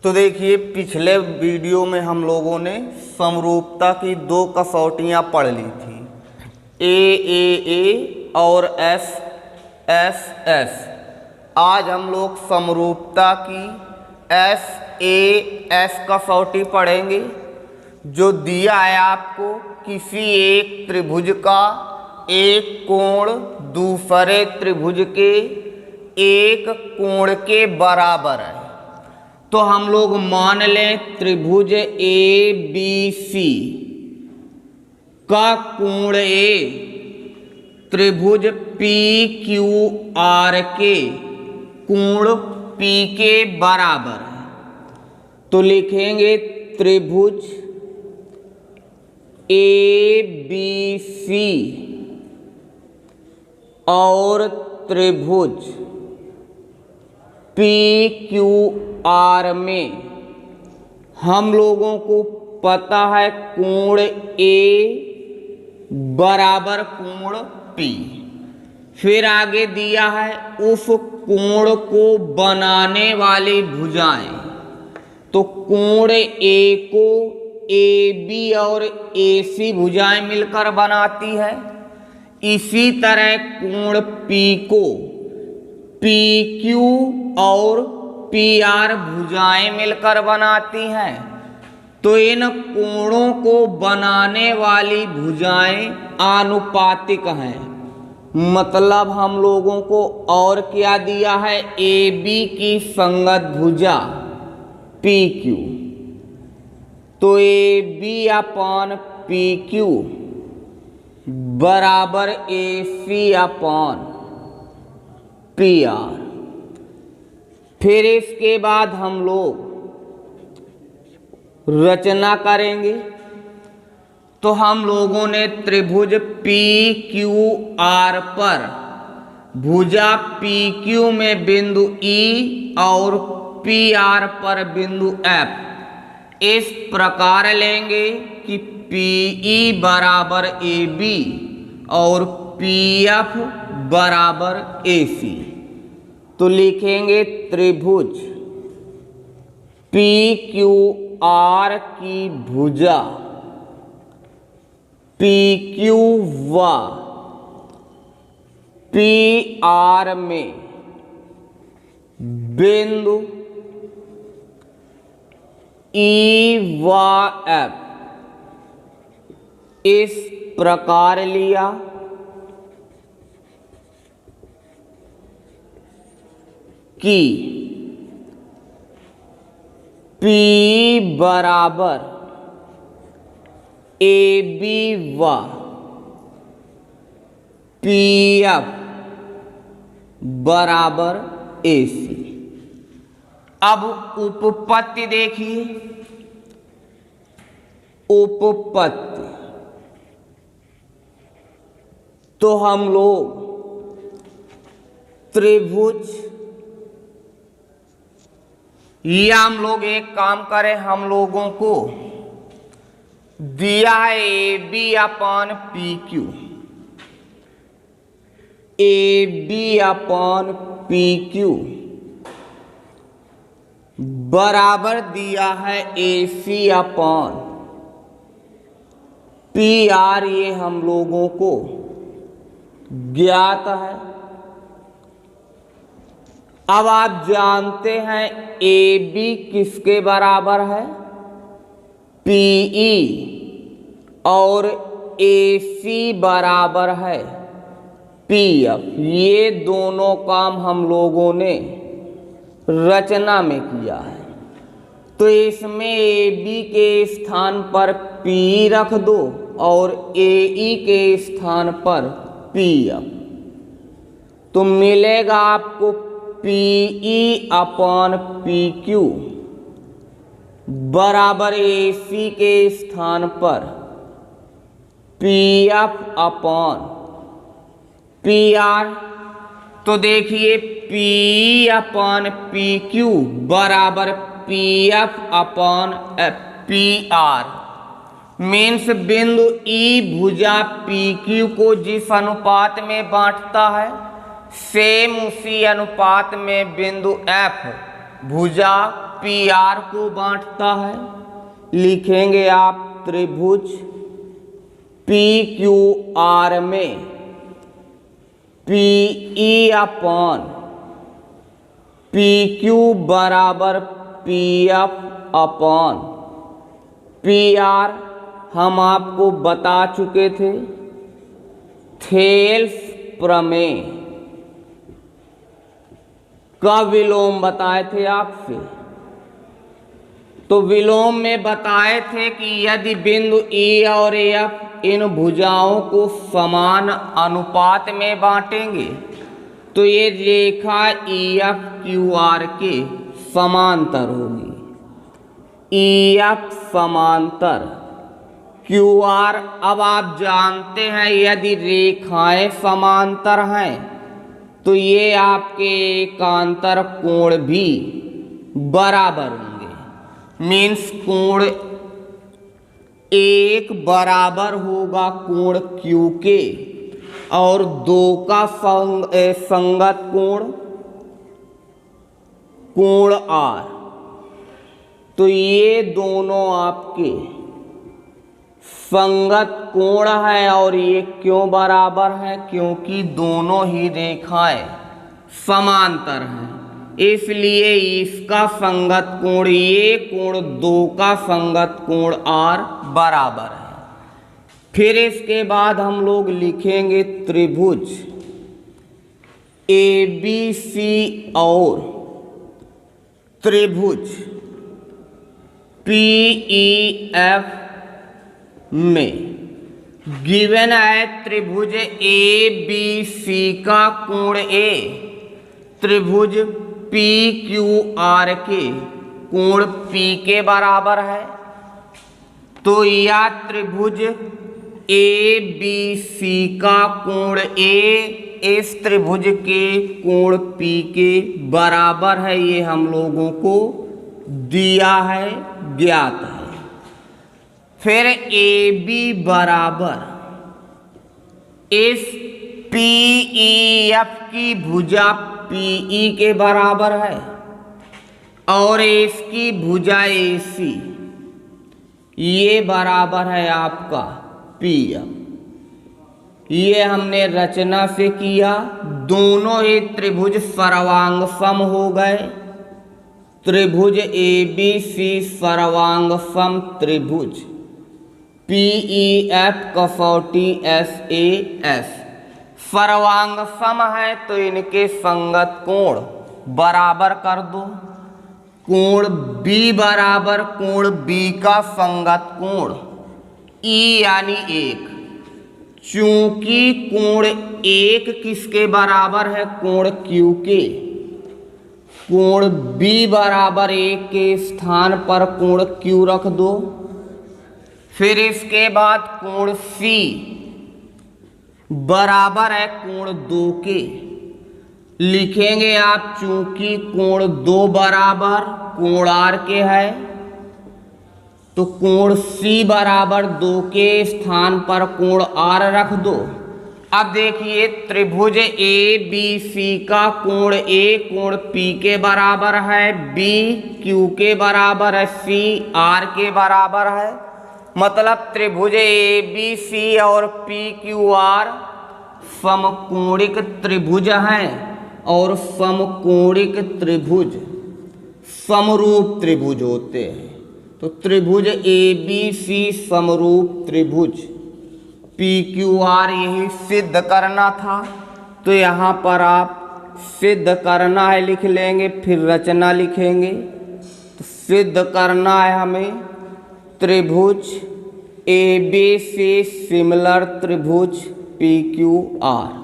तो देखिए, पिछले वीडियो में हम लोगों ने समरूपता की दो कसौटियाँ पढ़ ली थी, ए और एस। आज हम लोग समरूपता की एस कसौटी पढ़ेंगे, जो दिया है आपको किसी एक त्रिभुज का एक कोण दूसरे त्रिभुज के एक कोण के बराबर है। तो हम लोग मान लें त्रिभुज ABC का कोण A त्रिभुज PQR के कोण P के बराबर है। तो लिखेंगे त्रिभुज ABC और त्रिभुज PQR में हम लोगों को पता है कोण A बराबर कोण P। फिर आगे दिया है उस कोण को बनाने वाली भुजाएं। तो कोण A को AB और AC भुजाएं मिलकर बनाती है। इसी तरह कोण P को PQ और PR भुजाएं मिलकर बनाती हैं। तो इन कोणों को बनाने वाली भुजाएं आनुपातिक हैं। मतलब हम लोगों को और क्या दिया है, AB की संगत भुजा PQ। तो AB अपान PQ बराबर AC अपान PR। फिर इसके बाद हम लोग रचना करेंगे। तो हम लोगों ने त्रिभुज PQR पर भुजा PQ में बिंदु E और PR पर बिंदु F इस प्रकार लेंगे कि PE बराबर AB और PF बराबर AC। तो लिखेंगे त्रिभुज PQR की भुजा PQ व PR में बिंदु E व F इस प्रकार लिया कि P बराबर AB व PF बराबर AC। अब उपपत्ति देखिए, उपपत्ति तो हम लोग त्रिभुज या हम लोग एक काम करें, हम लोगों को दिया है AB अपान PQ, AB अपान PQ बराबर दिया है AC अपान PR। ये हम लोगों को ज्ञात है। अब आप जानते हैं AB किसके बराबर है, PE, और AC बराबर है PF। ये दोनों काम हम लोगों ने रचना में किया है। तो इसमें AB के स्थान पर PE रख दो और AE के स्थान पर PF। तो मिलेगा आपको PE अपान PQ बराबर AC के स्थान पर PF अपान PR। तो देखिए PE अपान PQ बराबर PF अपान PR। मीन्स बिंदु E भुजा PQ को जिस अनुपात में बांटता है, सेम उसी अनुपात में बिंदु F भुजा पी आर को बांटता है। लिखेंगे आप त्रिभुज पी क्यू आर में P E upon P Q बराबर P F upon P R हम आपको बता चुके थे थेल्स प्रमेय का विलोम बताए थे आपसे। तो विलोम में बताए थे कि यदि बिंदु E और F इन भुजाओं को समान अनुपात में बांटेंगे तो ये रेखा EF QR के समांतर होगी। EF समांतर QR। अब आप जानते हैं यदि रेखाएं समांतर हैं तो ये आपके एकांतर कोण भी बराबर होंगे। मीन्स कोण एक बराबर होगा कोण Q के और दो का संगत कोण R। तो ये दोनों आपके संगत कोण है और ये क्यों बराबर है? क्योंकि दोनों ही रेखाएं समांतर हैं, इसलिए इसका संगत कोण ये कोण दो का संगत कोण R बराबर है। फिर इसके बाद हम लोग लिखेंगे त्रिभुज ABC और त्रिभुज PEF में गिवन है त्रिभुज ABC का कोण A त्रिभुज PQR के कोण P के बराबर है। तो यह त्रिभुज ABC का कोण A इस त्रिभुज के कोण P के बराबर है, ये हम लोगों को दिया है, ज्ञात है। फिर AB बराबर इस PEF की भुजा PE के बराबर है और इसकी भुजा AC ये बराबर है आपका PF। ये हमने रचना से किया। दोनों ही त्रिभुज सर्वांग सम हो गए। त्रिभुज ABC सर्वांग सम त्रिभुज PEF कसौटी SAS सर्वांग सम है तो इनके संगत कोण बराबर कर दो। कोण B बराबर कोण B का संगत कोण E यानी 1। चूंकि कोण 1 किसके बराबर है? कोण Q के। कोण B बराबर 1 के स्थान पर कोण Q रख दो। फिर इसके बाद कोण C बराबर है कोण 2 के। लिखेंगे आप चूंकि कोण 2 बराबर कोण R के है तो कोण C बराबर 2 के स्थान पर कोण R रख दो। अब देखिए त्रिभुज ABC का कोण A कोण P के बराबर है, B Q के बराबर है, C R के बराबर है। मतलब त्रिभुज ABC और PQR समकोणिक त्रिभुज हैं और समकोणिक त्रिभुज समरूप त्रिभुज होते हैं। तो त्रिभुज ABC समरूप त्रिभुज PQR यही सिद्ध करना था। तो यहाँ पर आप सिद्ध करना है लिख लेंगे, फिर रचना लिखेंगे। तो सिद्ध करना है हमें त्रिभुज ABC सिमिलर त्रिभुज PQR।